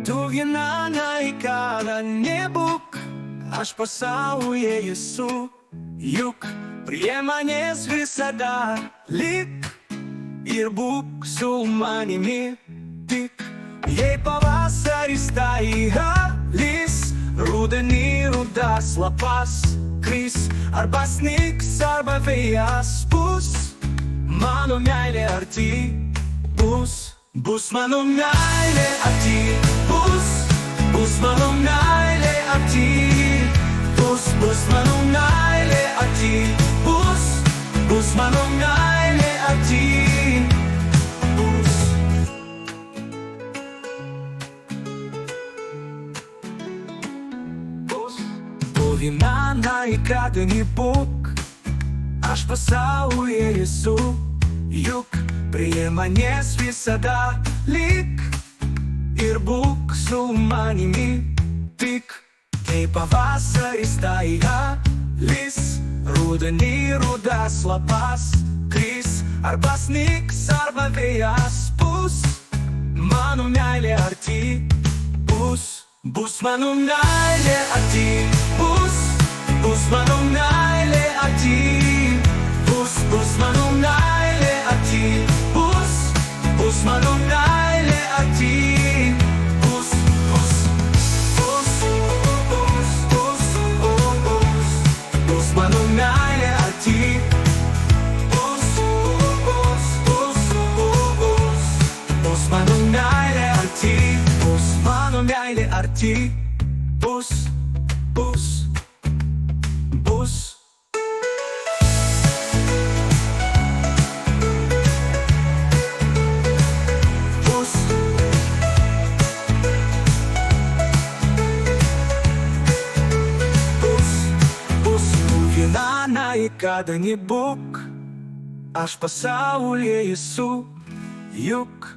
Tu vienā ikāda nebūk, aš pasaulyje esu, juk prie manęs visada lik ir būk su manimi tik. Jei pavasaris taigālis, rudenī rudas lapas kris, arba snigs, arba vėjas pūs, mano meilė arti bus. Bus mano meilė arti bus, bus mano meilė arti bus, bus mano meilė arti bus, bus mano meilė arti bus. Tu vienā ikāda nebūk, aš pasaulyje esu, juk prie manęs visada lik ir būk su manimi tik. Kai pavasaris taigālis, rudenī rudas lapas kris, arba snigs, arba vėjas pūs, mano meilė arti bus. Bus mano meilė arti bus, bus mano meilė arti bus, bus mano meilė arti bus, bus mano meilė arti bus, bus, bus, bus, bus, bus, bus mano meilė arti bus, bus, bus, bus, bus mano meilė arti bus, mano meilė arti bus, bus, bus. Ikāda nebūk, aš pasaulyje esu, juk